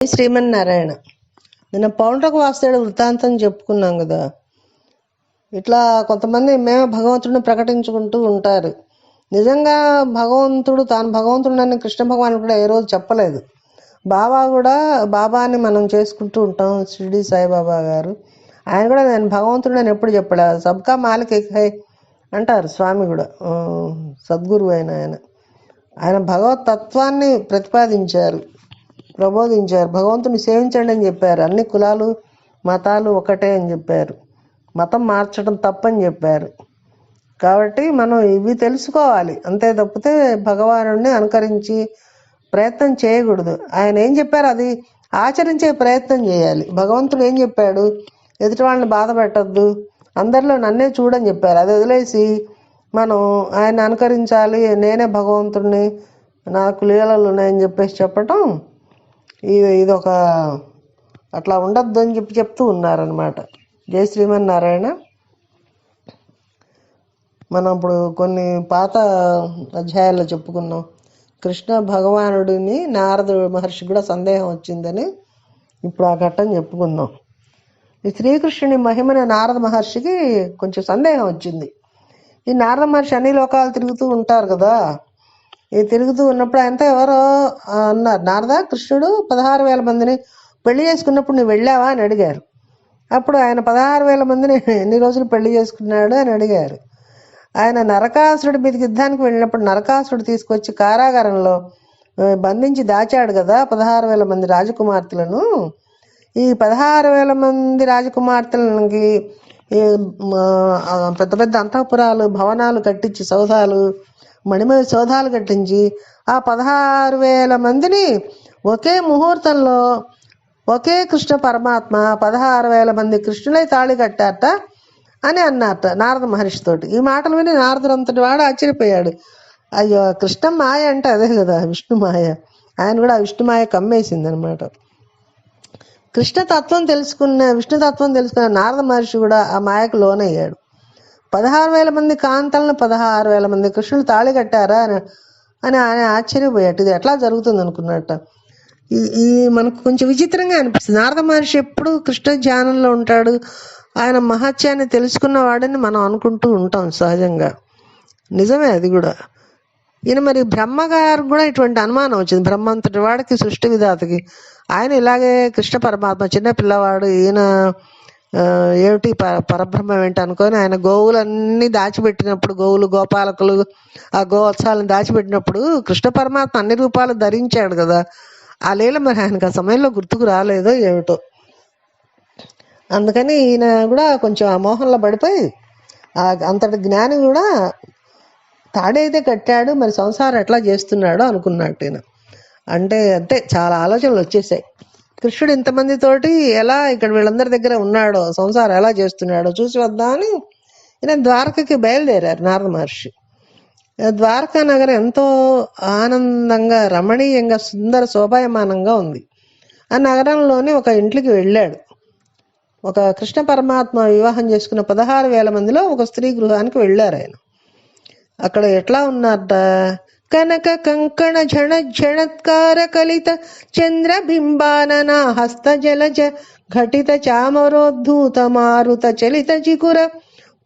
శ్రీమన్నారాయణ. నిన్న పౌండ్రకు వాసుదేవుడు వృత్తాంతం చెప్పుకున్నాం కదా. ఇట్లా కొంతమంది మేము భగవంతుడిని ప్రకటించుకుంటూ ఉంటారు. నిజంగా భగవంతుడు తాను భగవంతుడని కృష్ణ భగవానుడు కూడా ఏ రోజు చెప్పలేదు. బాబాని మనం చేసుకుంటూ ఉంటాం. షిరిడి సాయిబాబా గారు ఆయన కూడా నేను భగవంతుడు అని ఎప్పుడు చెప్పలేదు. సబ్కా మాలిక్ ఏక్ హై అంటారు స్వామి కూడా. సద్గురువు ఆయన భగవత్ తత్వాన్ని ప్రబోధించారు. భగవంతుని సేవించండి అని చెప్పారు. అన్ని కులాలు మతాలు ఒకటే అని చెప్పారు. మతం మార్చడం తప్పని చెప్పారు. కాబట్టి మనం ఇవి తెలుసుకోవాలి. అంతే తప్పితే భగవానుడిని అనుకరించి ప్రయత్నం చేయకూడదు. ఆయన ఏం చెప్పారు అది ఆచరించే ప్రయత్నం చేయాలి. భగవంతుడు ఏం చెప్పాడు, ఎదుటి వాళ్ళని బాధ పెట్టద్దు, అందరిలో నన్నే చూడని చెప్పారు. అది వదిలేసి మనం ఆయన అనుకరించాలి, నేనే భగవంతుడిని, నాకు లీలలు ఉన్నాయని చెప్పేసి చెప్పటం ఇది ఒక అట్లా ఉండద్దు అని చెప్తూ ఉన్నారనమాట. జై శ్రీమన్నారాయణ. మనం ఇప్పుడు కొన్ని పాత అధ్యాయాల్లో చెప్పుకున్నాం. కృష్ణ భగవానుడిని నారదుడు మహర్షి కూడా సందేహం వచ్చిందని ఇప్పుడు ఆ ఘట్టం చెప్పుకుందాం. ఈ శ్రీకృష్ణుని మహిమని నారద మహర్షికి కొంచెం సందేహం వచ్చింది. ఈ నారద మహర్షి అన్ని లోకాలు తిరుగుతూ ఉంటారు కదా. ఈ తిరుగుతూ ఉన్నప్పుడు ఆయనతో ఎవరో అన్నారు, నారద కృష్ణుడు 16,000 మందిని పెళ్లి చేసుకున్నప్పుడు నువ్వు వెళ్ళావా అని అడిగారు. అప్పుడు ఆయన 16,000 మందిని ఎన్ని రోజులు పెళ్లి చేసుకున్నాడు అని అడిగారు. ఆయన నరకాసురుడి మీదకి యుద్ధానికి వెళ్ళినప్పుడు నరకాసురుడు తీసుకొచ్చి కారాగారంలో బంధించి దాచాడు కదా 16,000 మంది రాజకుమార్తెలను. ఈ 16,000 మంది రాజకుమార్తెలకి పెద్ద పెద్ద అంతఃపురాలు భవనాలు కట్టించి సౌధాలు మణిమయ సౌధాలు కట్టించి ఆ 16,000 మందిని ఒకే ముహూర్తంలో ఒకే కృష్ణ పరమాత్మ 16,000 మంది కృష్ణులై తాళి కట్టారట అని అన్నారట నారద మహర్షితోటి. ఈ మాటలు విని నారదుడు అంతటి వాడు ఆశ్చర్యపోయాడు. అయ్యో, కృష్ణ మాయ అంటే అదే కదా విష్ణు మాయ. ఆయన కూడా ఆ విష్ణు మాయ కమ్మేసింది అనమాట. విష్ణుతత్వం తెలుసుకున్న నారద మహర్షి కూడా ఆ మాయకు లోనయ్యాడు. 16,000 మంది కాంతలను 16,000 మంది కృష్ణులు తాళి కట్టారా అని ఆయన ఆశ్చర్యపోయాడు. ఇది ఎట్లా జరుగుతుంది అనుకున్నట్ట. ఈ మనకు కొంచెం విచిత్రంగా అనిపిస్తుంది. నారద మహర్షి ఎప్పుడు కృష్ణ ధ్యానంలో ఉంటాడు. ఆయన మహత్యాన్ని తెలుసుకున్నవాడని మనం అనుకుంటూ ఉంటాం సహజంగా. నిజమే అది కూడా. ఈయన మరి బ్రహ్మగారు కూడా ఇటువంటి అనుమానం వచ్చింది. బ్రహ్మంతటి వాడికి సృష్టి విధాతకి ఆయన ఇలాగే కృష్ణ పరమాత్మ చిన్న పిల్లవాడు, ఈయన ఏమిటి పరబ్రహ్మం ఏంటి అనుకొని ఆయన గోవులన్నీ దాచిపెట్టినప్పుడు, గోవులు గోపాలకులు ఆ గోవత్సాలను దాచిపెట్టినప్పుడు కృష్ణ పరమాత్మ అన్ని రూపాలు ధరించాడు కదా. ఆ లీల మరి ఆయనకు ఆ సమయంలో గుర్తుకు రాలేదో ఏమిటో. అందుకని ఈయన కూడా కొంచెం ఆ మోహంలో పడిపోయి అంతటి జ్ఞాని కూడా తాడైతే కట్టాడు, మరి సంసారం ఎట్లా చేస్తున్నాడో అనుకున్నట్టు ఈయన. అంతే చాలా ఆలోచనలు వచ్చేసాయి. కృష్ణుడు ఇంతమందితోటి ఎలా ఇక్కడ వీళ్ళందరి దగ్గర ఉన్నాడో, సంసారం ఎలా చేస్తున్నాడో చూసి వద్దామని ఈయన ద్వారకకి బయలుదేరారు నారద మహర్షి. ద్వారకా నగరం ఎంతో ఆనందంగా రమణీయంగా సుందర శోభాయమానంగా ఉంది. ఆ నగరంలోని ఒక ఇంట్లోకి వెళ్ళాడు. ఒక కృష్ణ పరమాత్మ వివాహం చేసుకున్న 16,000 మందిలో ఒక స్త్రీ గృహానికి వెళ్ళారు ఆయన. అక్కడ ఎట్లా ఉన్నారట, కనక కంకణ ఝణ ఝణత్కార కలిత చంద్రబింబానన హస్త జలజ ఘటిత చామరోద్ధూత మారుత చలిత చికుర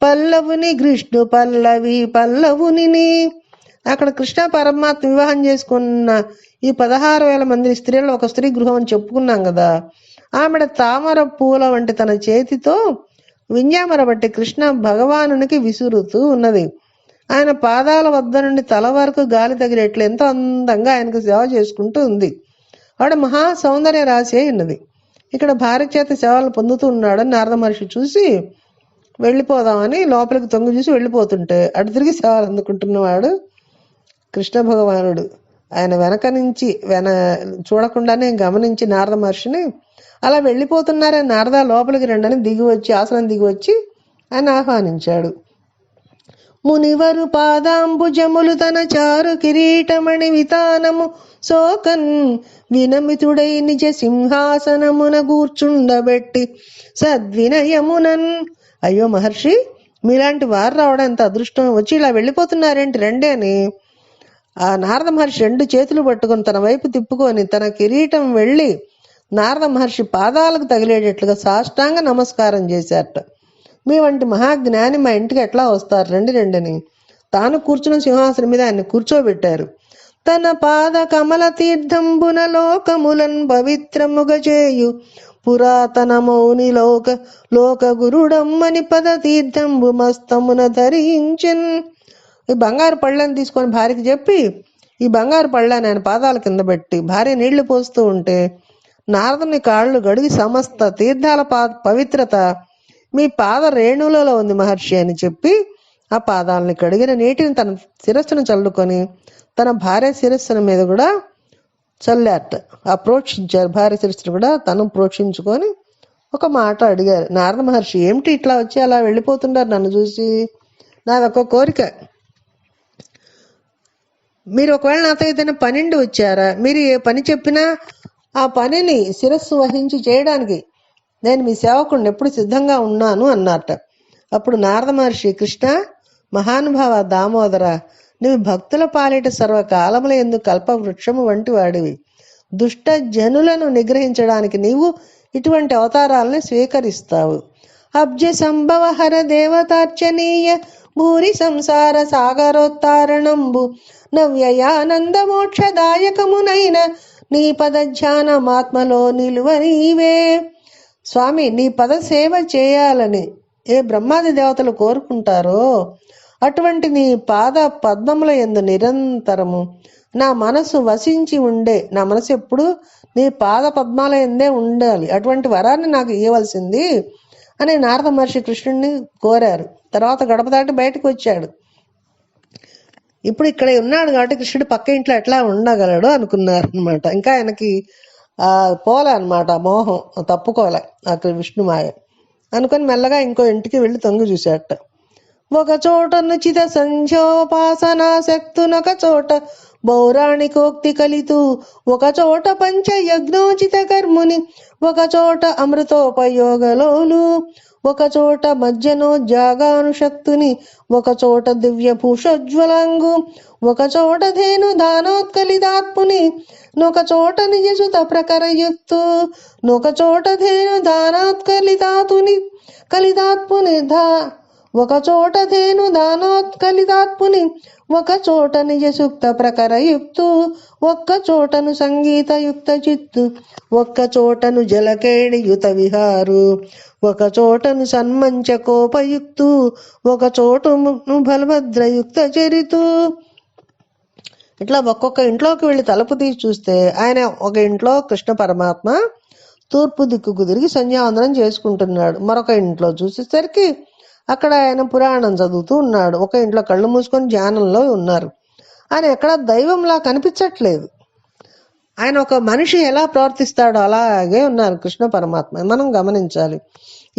పల్లవుని కృష్ణు పల్లవుని. అక్కడ కృష్ణ పరమాత్మ వివాహం చేసుకున్న ఈ 16,000 మంది స్త్రీలో ఒక స్త్రీ గృహం అని చెప్పుకున్నాం కదా. ఆమెడ తామర పూల వంటి తన చేతితో వింజామర బట్టి కృష్ణ భగవానునికి విసురుతూ ఉన్నది. ఆయన పాదాల వద్ద నుండి తల వరకు గాలి తగిలేట్లు ఎంతో అందంగా ఆయనకు సేవ చేసుకుంటూ ఉంది. ఆవిడ మహా సౌందర్య రాశి అయి ఉన్నది. ఇక్కడ భార్య చేత సేవలు పొందుతూ ఉన్నాడని నారద మహర్షి చూసి వెళ్ళిపోదామని లోపలికి తొంగి చూసి వెళ్ళిపోతుంటే అటు తిరిగి సేవలు అందుకుంటున్నవాడు కృష్ణ భగవానుడు. ఆయన వెనక నుంచి చూడకుండానే గమనించి నారద మహర్షిని అలా వెళ్ళిపోతున్నారని నారద లోపలికి రండని ఆసనం దిగి వచ్చి ఆయన ఆహ్వానించాడు. మునివరు పాదాంబుజములు తన చారు కిరీటమణి వితానము సోకన్ వినమితుడై నిజ సింహాసనమున కూర్చుండబెట్టి సద్వినయమునన్. అయ్యో మహర్షి, మీలాంటి వారు రావడం ఎంత అదృష్టం, వచ్చి ఇలా వెళ్ళిపోతున్నారేంటి, రండి అని ఆ నారద మహర్షి 2 చేతులు పట్టుకొని తన వైపు తిప్పుకొని తన కిరీటం వెళ్ళి నారద మహర్షి పాదాలకు తగిలేటట్లుగా సాష్టాంగ నమస్కారం చేశారట. మీ వంటి మహాజ్ఞాని మా ఇంటికి ఎట్లా వస్తారు, రండి రండిని. తాను కూర్చున్న సింహాసనం మీద ఆయన్ని కూర్చోబెట్టారు. తన పాద కమల తీర్థంబున లోకములన్ పవిత్రముగ చేయు పురాతన మౌని లోక గురుడమ్మని పద తీర్థంబు మస్తమున ధరించెన్. ఈ బంగారు పళ్ళని తీసుకొని భార్యకి చెప్పి, ఈ బంగారు పళ్ళని ఆయన పాదాల కింద పెట్టి భార్య నీళ్లు పోస్తూ ఉంటే, నారదుని కాళ్ళు గడిగి సమస్త తీర్థాల పవిత్రత మీ పాద రేణువులలో ఉంది మహర్షి అని చెప్పి ఆ పాదాలని కడిగిన నీటిని తన శిరస్సును చల్లుకొని తన భార్య శిరస్సుల మీద కూడా చల్లారట. ఆ ప్రోక్షించారు. భార్య శిరస్సును కూడా తను ప్రోక్షించుకొని ఒక మాట అడిగారు. నారద మహర్షి, ఏమిటి ఇట్లా వచ్చి అలా వెళ్ళిపోతున్నారు నన్ను చూసి? నాది ఒక కోరిక. మీరు ఒకవేళ నాతో ఏదైనా పనిండి వచ్చారా? మీరు ఏ పని చెప్పినా ఆ పనిని శిరస్సు వహించి చేయడానికి నేను మీ సేవకుడిని ఎప్పుడు సిద్ధంగా ఉన్నాను అన్నట్ట. అప్పుడు నారద మహర్షి, కృష్ణ మహానుభావ దామోదర, నువ్వు భక్తుల పాలిట సర్వకాలముల యందు కల్ప వృక్షము వంటి వాడివి. దుష్ట జనులను నిగ్రహించడానికి నీవు ఇటువంటి అవతారాలని స్వీకరిస్తావు. అబ్జ సంభవ హర దేవతార్చనీయ భూరి సంసార సాగరోత్తారణంబు నవ్యయానంద మోక్షదాయకమునైన నీ పద ధ్యానమాత్మలో నిలువ నీవే. స్వామి, నీ పద సేవ చేయాలని ఏ బ్రహ్మాది దేవతలు కోరుకుంటారో అటువంటి నీ పాద పద్మముల యందు నిరంతరము నా మనసు వసించి ఉండే, నా మనసు ఎప్పుడు నీ పాద పద్మాల యందే ఉండాలి, అటువంటి వరాన్ని నాకు ఇవ్వవలసింది అని నారద మహర్షి కృష్ణుడిని కోరారు. తర్వాత గడప దాటి బయటకు వచ్చాడు. ఇప్పుడు ఇక్కడ ఉన్నాడు కాబట్టి కృష్ణుడు పక్క ఇంట్లో ఎట్లా ఉండగలడు అనుకున్నారు అనమాట. ఇంకా ఆయనకి పోలే అనమాట, మోహం తప్పుకోలే అక్కడ విష్ణుమాయ అనుకొని మెల్లగా ఇంకో ఇంటికి వెళ్ళి తొంగి చూశాట. ఒక చోట నుచిత సంధ్యోపాసనా శక్తునొక చోట పౌరాణికోక్తి కలితూ, ఒక చోట పంచయజ్ఞోచిత కర్ముని, ఒక చోట అమృతోపయోగలోలు, ఒక చోట మజ్జనోజ్జాగానుశక్తుని, ఒక చోట దివ్య భూషోజ్వలాంగు, ఒక చోట ధేను దానోత్కలితాత్ముని, నొక చోట నిజసుత ప్రకరయుక్తు, నొక చోట ధేను దానోత్కలితాతుని కలితాత్ముని ఒక చోట ధేను దానోత్కలితాత్ముని, ఒక చోట నిజ సూక్త ప్రకరయుక్తు, ఒక్క చోటను సంగీతయుక్త చిత్తు, ఒక్క చోటను జలకేడి యుత విహారు, ఒక చోటను సన్మంచ కోపయుక్తు, ఒక చోటను బలభద్రయుక్త చరితు. ఇట్లా ఒక్కొక్క ఇంట్లోకి వెళ్ళి తలుపు తీసి చూస్తే ఆయన ఒక ఇంట్లో కృష్ణ పరమాత్మ తూర్పు దిక్కుకు తిరిగి సంధ్యావందనం చేసుకుంటున్నాడు. మరొక ఇంట్లో చూసేసరికి అక్కడ ఆయన పురాణం చదువుతూ ఉన్నాడు. ఒక ఇంట్లో కళ్ళు మూసుకొని ధ్యానంలో ఉన్నారు. ఆయన ఎక్కడ దైవంలా కనిపించట్లేదు. ఆయన ఒక మనిషి ఎలా ప్రవర్తిస్తాడో అలాగే ఉన్నారు కృష్ణ పరమాత్మ. మనం గమనించాలి.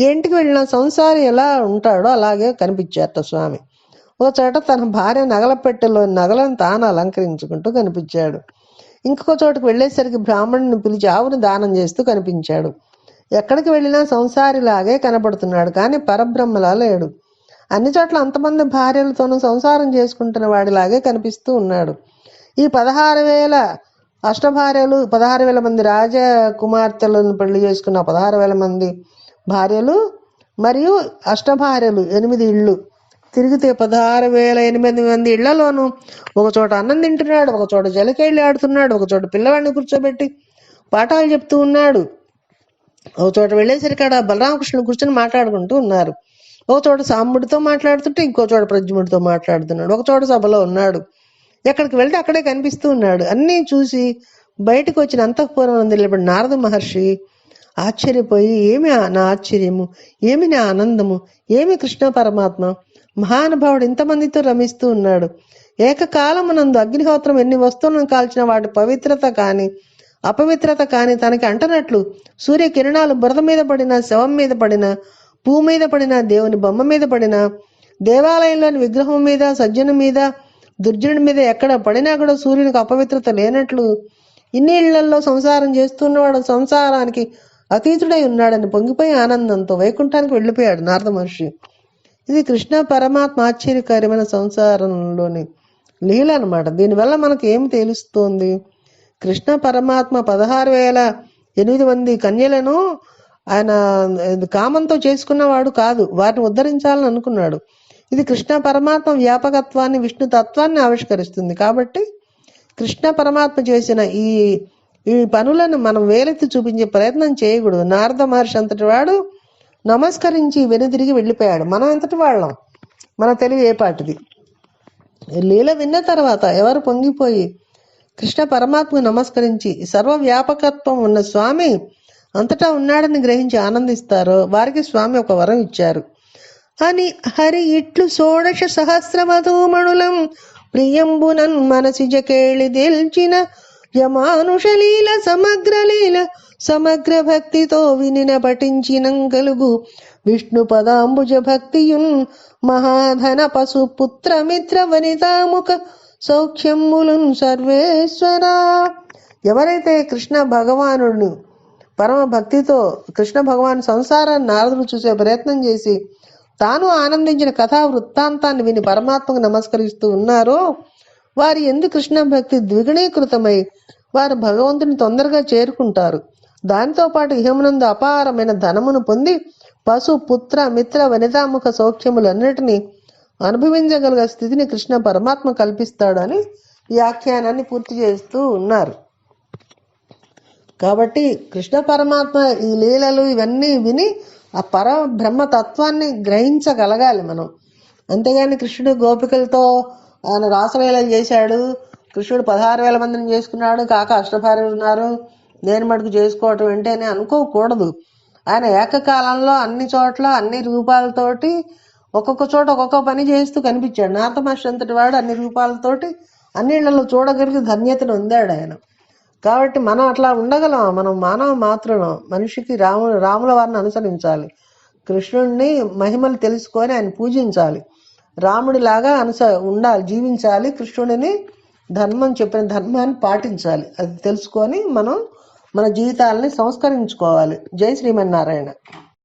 ఏ ఇంటికి వెళ్ళిన సంసారి ఎలా ఉంటాడో అలాగే కనిపించారట స్వామి. ఒక చోట తన భార్య నగల పెట్టెలోని నగలను తాను అలంకరించుకుంటూ కనిపించాడు. ఇంకొక చోటుకు వెళ్ళేసరికి బ్రాహ్మణుని పిలిచి ఆవును దానం చేస్తూ కనిపించాడు. ఎక్కడికి వెళ్ళినా సంసారిలాగే కనపడుతున్నాడు, కానీ పరబ్రహ్మలా లేడు. అన్ని చోట్ల అంతమంది భార్యలతోనూ సంసారం చేసుకుంటున్న వాడిలాగే కనిపిస్తూ ఉన్నాడు. ఈ 16,000 అష్టభార్యలు, 16,000 మంది రాజకుమార్తెలను పెళ్లి చేసుకున్న 16,000 మంది భార్యలు మరియు అష్టభార్యలు 8 ఇళ్ళు తిరిగితే 16,008 మంది ఇళ్లలోనూ ఒక చోట అన్నం తింటున్నాడు, ఒక చోట జలకేళ్ళి ఆడుతున్నాడు, ఒక చోట పిల్లవాడిని కూర్చోబెట్టి పాఠాలు చెప్తూ ఉన్నాడు, ఒక చోట వెళ్ళేసరికి అక్కడ బలరామకృష్ణుడు కూర్చొని మాట్లాడుకుంటూ ఉన్నారు. ఒక చోట సాంబుడితో మాట్లాడుతుంటే ఇంకో చోట ప్రద్యుమ్నుడితో మాట్లాడుతున్నాడు, ఒక చోట సభలో ఉన్నాడు. ఎక్కడికి వెళ్తే అక్కడే కనిపిస్తూ ఉన్నాడు. అన్నీ చూసి బయటకు వచ్చిన అంతఃపురం నిలబడి నారద మహర్షి ఆశ్చర్యపోయి, ఏమి నా ఆశ్చర్యము, ఏమి నా ఆనందము, ఏమి కృష్ణ పరమాత్మ మహానుభావుడు ఇంతమందితో రమిస్తూ ఉన్నాడు. ఏకకాలమునందు అగ్నిహోత్రం ఎన్ని వస్తువులను కాల్చిన వాటి పవిత్రత కానీ అపవిత్రత కానీ తనకి అంటనట్లు సూర్యకిరణాలు బురద మీద పడినా, శవం మీద పడినా, పువ్వు మీద పడినా, దేవుని బొమ్మ మీద పడినా, దేవాలయంలోని విగ్రహం మీద, సజ్జన మీద, దుర్జనుడి మీద ఎక్కడ పడినా కూడా సూర్యునికి అపవిత్రత లేనట్లు ఇన్ని ఇళ్లలో సంసారం చేస్తున్నవాడు సంసారానికి అతీతుడై ఉన్నాడని పొంగిపోయి ఆనందంతో వైకుంఠానికి వెళ్ళిపోయాడు నారద మహర్షి. ఇది కృష్ణ పరమాత్మ ఆశ్చర్యకరమైన సంసారంలోని లీల అనమాట. దీనివల్ల మనకు ఏమి తెలుస్తోంది? కృష్ణ పరమాత్మ 16,000 8 మంది కన్యలను ఆయన కామంతో చేసుకున్నవాడు కాదు, వారిని ఉద్ధరించాలని అనుకున్నాడు. ఇది కృష్ణ పరమాత్మ వ్యాపకత్వాన్ని, విష్ణు తత్వాన్ని ఆవిష్కరిస్తుంది. కాబట్టి కృష్ణ పరమాత్మ చేసిన ఈ ఈ పనులను మనం వేలెత్తి చూపించే ప్రయత్నం చేయకూడదు. నారద మహర్షి అంతటి వాడు నమస్కరించి వెనుదిరిగి వెళ్ళిపోయాడు. మనం ఎంతటి వాళ్ళం, మన తెలివి ఏ పాటిది. లీల విన్న తర్వాత ఎవరు పొంగిపోయి కృష్ణ పరమాత్మకు నమస్కరించి సర్వవ్యాపకత్వం ఉన్న స్వామి అంతటా ఉన్నాడని గ్రహించి ఆనందిస్తారో వారికి స్వామి ఒక వరం ఇచ్చారు అని. హరి ఇట్లు షోడశ సహస్రవధూమణులం ప్రియంబునన్ మనసిజ కేళి దేల్చిన యమానుషలీల సమగ్రలీల సమగ్ర భక్తితో వినిన పఠించినం కలుగు విష్ణు పదాంబుజ భక్తియున్ మహాధన పశు పుత్ర మిత్ర వనితాముఖ సౌఖ్యములున్ సర్వేశ్వర. ఎవరైతే కృష్ణ భగవానుడు పరమ భక్తితో కృష్ణ భగవాన్ సంసారాన్ని నారదుడు చూసే ప్రయత్నం చేసి తాను ఆనందించిన కథా వృత్తాంతాన్ని విని పరమాత్మకు నమస్కరిస్తూ ఉన్నారో వారి యందు కృష్ణ భక్తి ద్విగుణీకృతమై వారు భగవంతుని తొందరగా చేరుకుంటారు. దానితో పాటు ఇహమునందు అపారమైన ధనమును పొంది పశు పుత్ర మిత్ర వనితాముఖ సౌఖ్యములన్నిటినీ అనుభవించగలిగే స్థితిని కృష్ణ పరమాత్మ కల్పిస్తాడని వ్యాఖ్యానాన్ని పూర్తి చేస్తూ ఉన్నారు. కాబట్టి కృష్ణ పరమాత్మ ఈ లీలలు ఇవన్నీ విని ఆ బ్రహ్మ తత్వాన్ని గ్రహించగలగాలి మనం. అంతేగాని కృష్ణుడు గోపికలతో ఆయన రాసలీలలు చేశాడు, కృష్ణుడు 16,000 మందిని చేసుకున్నాడు, కాక అష్టభార్యలు ఉన్నారు, నేను మటుకు చేసుకోవటం ఏంటని అనుకోకూడదు. ఆయన ఏకకాలంలో అన్ని చోట్ల అన్ని రూపాలతోటి ఒక్కొక్క చోట ఒక్కొక్క పని చేస్తూ కనిపించాడు. నారద మహర్షి అంతటి వాడు అన్ని రూపాలతోటి అన్నిళ్లలో చూడగలిగి ధన్యతను పొందాడు ఆయన. కాబట్టి మనం అట్లా ఉండగలం. మనం మానవ మాత్రం మనిషికి రాముల వారిని అనుసరించాలి, కృష్ణుడిని మహిమలు తెలుసుకొని ఆయన పూజించాలి, రాముడిలాగా ఉండాలి, జీవించాలి, కృష్ణుడిని ధర్మం చెప్పిన ధర్మాన్ని పాటించాలి. అది తెలుసుకొని మనం మన జీవితాలని సంస్కరించుకోవాలి. జై శ్రీమన్నారాయణ.